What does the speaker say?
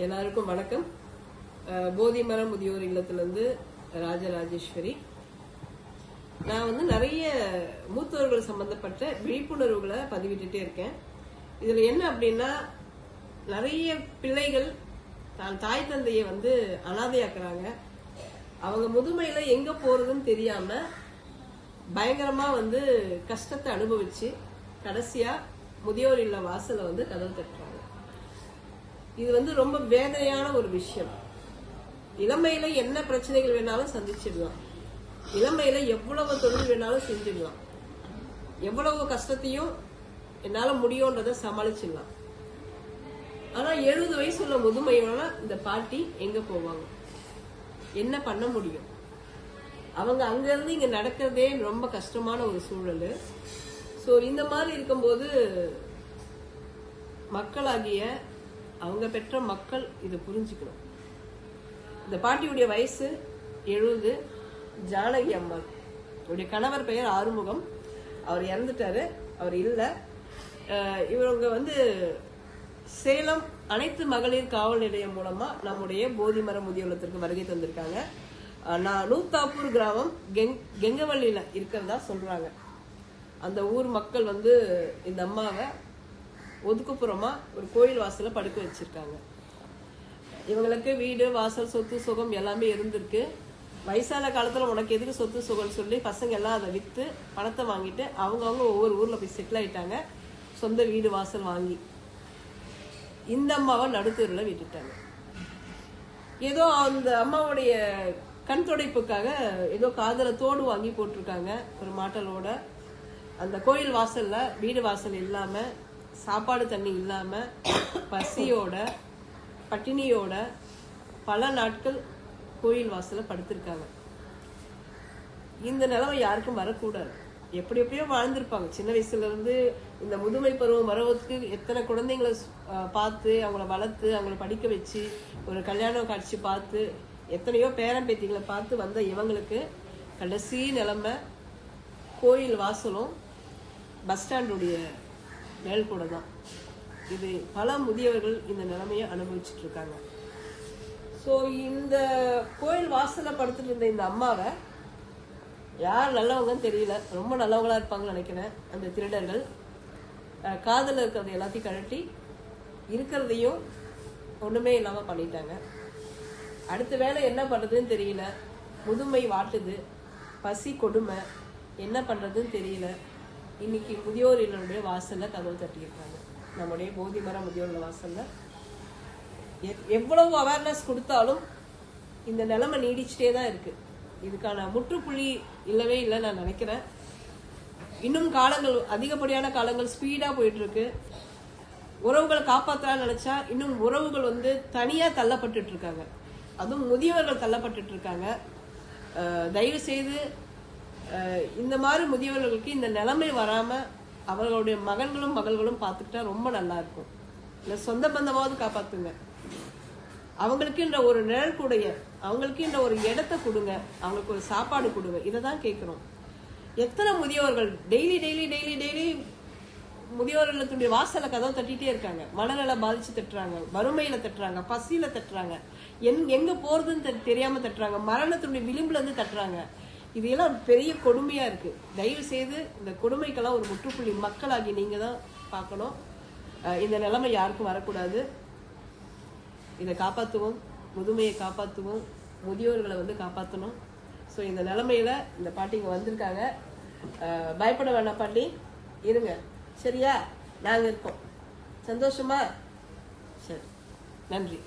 எல்லாருக்கும் வணக்கம். போதிமரம் முதியோர் இல்லத்திலிருந்து ராஜராஜேஸ்வரி. நான் நிறைய மூத்தோர்கள் சம்பந்தப்பட்ட விழிப்புணர்வுகளை பதிவிட்டுட்டே இருக்கேன். இதுல என்ன அப்படின்னா, நிறைய பிள்ளைகள் தான் தாய் தந்தையை அனாதையாக்குறாங்க. அவங்க முதுமையில எங்க போறதுன்னு தெரியாம பயங்கரமா கஷ்டத்தை அனுபவிச்சு கடைசியா முதியோர் இல்ல வாசல கதவு தட்டுறாங்க. இது ரொம்ப வேதனையான ஒரு விஷயம். இளமையில என்ன பிரச்சனைகள் வேணாலும் சந்திச்சிடலாம், இளமையில எவ்வளவு தொழில் வேணாலும் செஞ்சிடலாம், எவ்வளவு கஷ்டத்தையும் என்னால முடியும்ன்றத சமாளிச்சிடலாம். ஆனா 70 வயசு உள்ள முதுமையோட இந்த பாட்டி எங்க போவாங்க? என்ன பண்ண முடியும்? அவங்க அங்க இருந்து இங்க நடக்கிறதே ரொம்ப கஷ்டமான ஒரு சூழல். சோ இந்த மாதிரி இருக்கும்போது மக்களாகிய அவங்க பெற்ற மக்கள் இதை புரிஞ்சுக்கணும். இந்த பாட்டியுடைய வயசு 70. ஜானகி அம்மாள் இவருடைய கணவர் பெயர் ஆறுமுகம். அவர் இறந்துட்டாரு, அவர் இல்ல. இவங்க சேலம் அனைத்து மகளிர் காவல் நிலையம் மூலமா நம்முடைய போதிமர முதியோலத்திற்கு வருகை தந்திருக்காங்க. நான் நூத்தாப்பூர் கிராமம் கெங்கவள்ளியில இருக்கிறதா சொல்றாங்க. அந்த ஊர் மக்கள் இந்த அம்மாவை ஒதுக்குப்புறமா ஒரு கோயில் வாசல படுக்க வச்சிருக்காங்க. இவங்களுக்கு வீடு வாசல் சொத்து சுகம் எல்லாமே இருந்திருக்கு. வயசான காலத்துல உனக்கு எதுக்கு சொத்து சுகம் சொல்லி பசங்க எல்லாம் அதை வித்து பணத்தை வாங்கிட்டு அவங்கவுங்க ஒவ்வொரு ஊர்ல போய் செட்டில் ஆயிட்டாங்க. சொந்த வீடு வாசல் வாங்கி இந்த அம்மாவை நடுத்தூர்ல விட்டுட்டாங்க. ஏதோ அந்த அம்மாவுடைய கண் துடைப்புக்காக ஏதோ காதல தோடு வாங்கி போட்டிருக்காங்க ஒரு மாட்டலோட. அந்த கோயில் வாசல்ல வீடு வாசல் இல்லாம, சாப்பாடு தண்ணி இல்லாம, பசியோட பட்டினியோட பல நாட்கள் கோயில் வாசல்ல படுத்திருக்காங்க. இந்த நிலைமை யாருக்கும் வரக்கூடாது. எப்படி எப்படியோ வாழ்ந்திருப்பாங்க. சின்ன வயசுல இருந்து இந்த முதுமை பருவம் வரவதுக்கு எத்தனை குழந்தைங்களை பார்த்து அவங்கள வளர்த்து அவங்கள படிக்க வச்சு ஒரு கல்யாணம் காட்சி பார்த்து எத்தனையோ பேரன் பேத்திகளை பார்த்து வந்த இவங்களுக்கு கடைசி நிலைமை கோயில் வாசலும் பஸ் ஸ்டாண்டுடைய மேல் கூட தான். இது பல முதியவர்கள் இந்த நிலைமையை அனுபவிச்சுட்டு இருக்காங்க. ஸோ இந்த கோயில் வாசல படுத்துட்டு இருந்த இந்த அம்மாவை யார் நல்லவங்கன்னு தெரியல, ரொம்ப நல்லவங்களா இருப்பாங்கன்னு நினைக்கிறேன். அந்த திருடர்கள் காதல இருக்கிறது எல்லாத்தையும் கழட்டி இருக்கிறதையும் ஒண்ணுமே இல்லாம பண்ணிட்டாங்க. அடுத்த வேலை என்ன பண்றதுன்னு தெரியல. முதுமை வாட்டுது, பசி கொடுமை, என்ன பண்றதுன்னு தெரியல. இன்னைக்கு முதியோர் இல்லனுடைய வாசல்ல கதவு தட்டியிருக்காங்க. நம்முடைய போதிமர முதியோர் வாசல்ல எவ்வளவு அவேர்னஸ் கொடுத்தாலும் இந்த நிலைமை நீடிச்சுட்டே தான் இருக்கு. இதுக்கான முற்றுப்புள்ளி இல்லவே இல்லை நான் நினைக்கிறேன். இன்னும் காலங்கள், அதிகப்படியான காலங்கள் ஸ்பீடா போயிட்டு இருக்கு. உறவுகளை காப்பாற்றலாம்னு நினைச்சா இன்னும் உறவுகள் தனியா தள்ளப்பட்டு இருக்காங்க. அதுவும் முதியவர்கள் தள்ளப்பட்டு இருக்காங்க. தயவு செய்து இந்த மாதிரி முதியவர்களுக்கு இந்த நிலைமை வராம அவர்களுடைய மகன்களும் மகள்களும் பார்த்துக்கிட்டா ரொம்ப நல்லா இருக்கும். இல்ல சொந்த பந்தமாவது காப்பாத்துங்க. அவங்களுக்குன்ற ஒரு நிழல் கூடைய, அவங்களுக்குன்ற ஒரு இடத்த கொடுங்க, அவங்களுக்கு ஒரு சாப்பாடு கொடுங்க. இதைதான் கேட்கிறோம். எத்தனை முதியோர்கள் டெய்லி டெய்லி டெய்லி டெய்லி முதியோர் இல்லத்துடைய வாசல கதவு தட்டிட்டே இருக்காங்க. மனநல பாதிச்சு தட்டுறாங்க, வறுமையில தட்டுறாங்க, பசியில தட்டுறாங்க, எங்க போறதுன்னு தெரியாம தட்டுறாங்க, மரணத்துடைய விளிம்புல இருந்து தட்டுறாங்க. இது எல்லாம் பெரிய கொடுமையா இருக்கு. தயவு செய்து இந்த கொடுமைக்கெல்லாம் ஒரு முற்றுப்புள்ளி மக்களாகி நீங்க தான் பார்க்கணும். இந்த நிலைமை யாருக்கும் வரக்கூடாது. இதை காப்பாற்றுவோம், முதுமையை காப்பாற்றுவோம், முதியோர்களை காப்பாற்றணும். ஸோ இந்த நிலைமையில இந்த பாட்டிங்க வந்திருக்காங்க. பயப்பட வேண்டாம் பாட்டி, இருங்க, சரியா? நாங்க இருக்கோம். சந்தோஷமா? சரி, நன்றி.